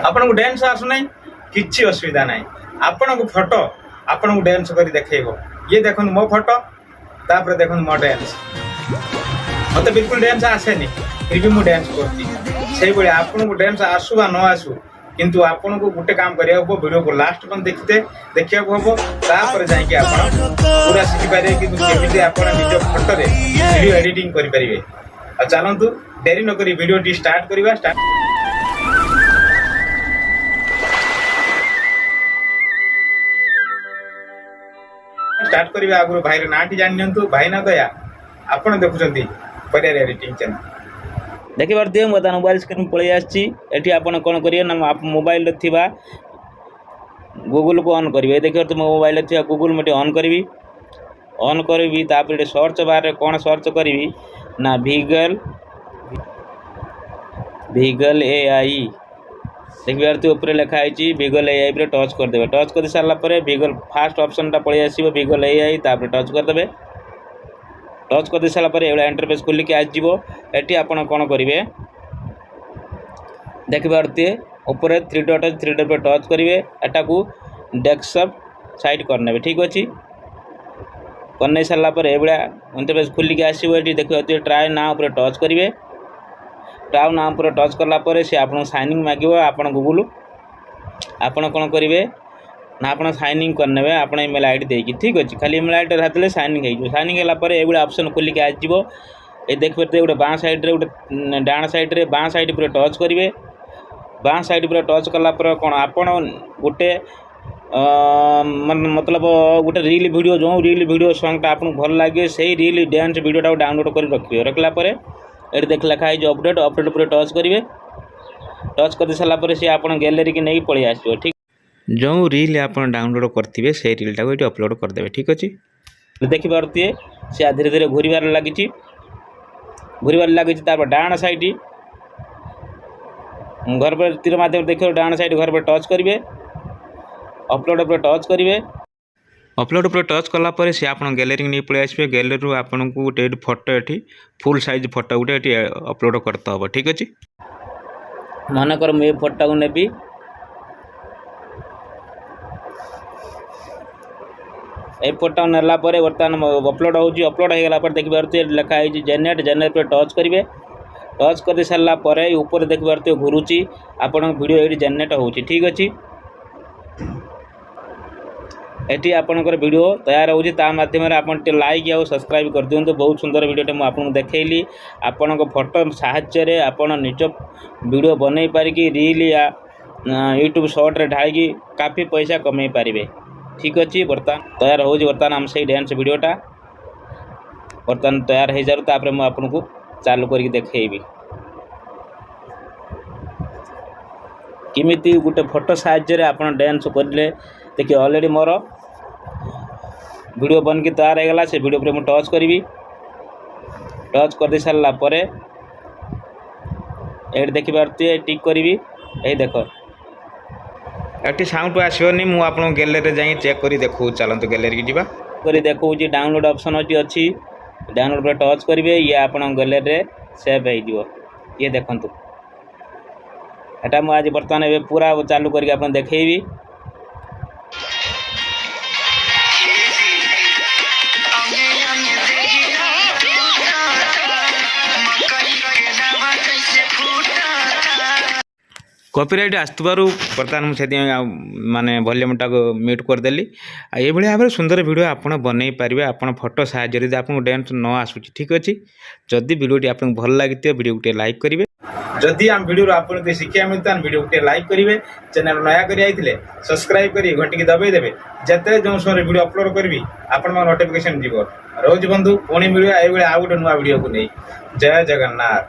आपन को डांस आसु नहीं किछि असुविधा नहीं आपन को फोटो आपन को डांस करी देखेबो ये देखन मो फोटो तापर देखन मो डांस मते बिल्कुल डांस आसे नहीं फिर भी मु डांस करती सेही बळे आपन को डांस आसु बा न आसु किंतु आपन को गुटे काम करिया हो वीडियो को लास्ट पन देखिया को हो तापर जाय कि आपन पूरा सिखि पारे कि केमिति आपन निज फोटो रे वीडियो एडिटिंग करि परिबे आ चलंतु देरी न करी वीडियो टी स्टार्ट करिवा स्टार्ट करिवा आगु भाई रे नाटी जानि नंतु भाई ना दया आपन देखुचंती परिया एडिटिंग चैनल देखि पारते मोता मोबाइल स्क्रीन पळै आछि एठी आपन कोन करियो ना आप मोबाइल रे थिबा गूगल को ऑन करिवे देखि पारते मोबाइल रे थिबा गूगल मटे ऑन करबी तापर सर्च बार रे कोन सर्च करबी ना वीगल एआई देखि पारते ऊपर लिखा है वीगल एआई पे टच कर देबे टच कर सारला परे वीगल फर्स्ट ऑप्शन ता पळै आसीबो वीगल एआई तापर टच कर देबे टच कर सारा पर एवं इंटरफेस खोल के आसो ये आपड़ कौन करेंगे देखिए ऊपर थ्री डट पे टच करेंगे एटा को डेस्कटॉप साइड करने ठीक अच्छे करने सारापर एभा इंटरफेस खोल के आसो ये देखिए ट्राए ना उपर टच करेंगे ट्राए ना उपर टच कलापर सी आप साइनिंग मांगे आप गूगल आपड़ कौन करेंगे ना आप साइनिंग करने आप ईमेल आईडी देकी ठीक अच्छे खाली ईमेल आईडी हाथ साइनिंग हो साइनिंग है ये ऑप्शन खोल के आसो ये देखिए गोटे बाँ साइड्रे गोटे डाण साइड्रे बाँ साइड पर टच करेंगे बाँ साइड पर टच कलापर कौन आपड़ गोटे मतलब गोटे रील वीडियो जो रील वीडियो सॉन्गटा आपको भल लगे से रील डांस वीडियोटा डाउनलोड कर रखिए रखला ये देख लिखा है अपडेट पर टच करेंगे टच कर सारापर सी आप गैलरी की नहीं पलि आसो ठीक जो रील आप डाउनलोड करेंगे से रीलटा को ये अपलोड करदे ठीक अच्छे देखिए सी धीरे धीरे घूरबार लगी डाण साइड घर पर तीर मध्यम देखिए डाण साइड घर पर टच करेंगे अपलोड पर टच करेंगे अपलोड पर टच कलापर सी आप गैलरी नहीं पलि आसवे गैलरी आपन को गोटे फोटो ये फुल साइज फोटो गोटे अपलोड करते हम ठीक अच्छे मनकर मुझे फोटो को नेबी ए फोटो नेला बर्तमान अपलोड अपलोड हो गला देखि पारते लिखा है जेनेट पर टच करेंगे टच कर सारापर ऊपर देखि पारते घुरुची आपण वीडियो ये जेनेट हो ठीक अच्छे ये आपंकर वीडियो तैयार होता मध्यम आप लाइक आउ सब्सक्राइब कर दिंतु बहुत सुंदर वीडियो मैं आपको देखली आपण फोटो साहाय्य आप निज वीडियो बन पारिकी रील या यूट्यूब शॉर्ट रे ढाई काफ़ी पैसा कमे पारे ठीक अच्छे बर्तमान तैयार हो बर्तमान आम से डांस वीडियोटा बर्तमान तैयार हो जाऊ तापर मुझे आपको चालू करके देखी किमिति गोटे फोटो साहाय्य आप डांस करें देखिए ऑलरेडी मोर वीडियो बन के तैयार होगा से वीडियो पर मुझे टच करी टच कर दे सारापर ये देखिए टिक करी ये देख ये साउंड आसोनी मुझे आप गैलरी जाए चेक कर देखो चलते गैलरी की जी देखो डाउनलोड ऑप्शन अच्छी डाउनलोड पर टच करेंगे ये आप गैलरी सेव हो ये देखु एटा मुझे आज बर्तमान ए पूरा चालू करके आप देखेबी कॉपीराइट आसुबार बर्तमान मुझे माने वॉल्यूमटा को म्यूट करदेली ये भाव में सुंदर वीडियो आप बनई पारे आप फोटो साहाय्य आपको डांस न आसूँ ठीक अच्छे जदि वीडियोटी आपको भल लगी वीडियो गोटे लाइक करेंगे जदि आम वीडियो आपको शिक्षा मिलता वीडियो गोटे लाइक करेंगे चैनल नया कर सब्सक्राइब कर घंटी की दबाई देवे जिते जो समय वीडियो अपलोड करी आप नोटिफिकेशन जीव रोज बंधु पुणी मिले ये आउ गोटे नुआ वीडियो को नहीं जय जगन्नाथ।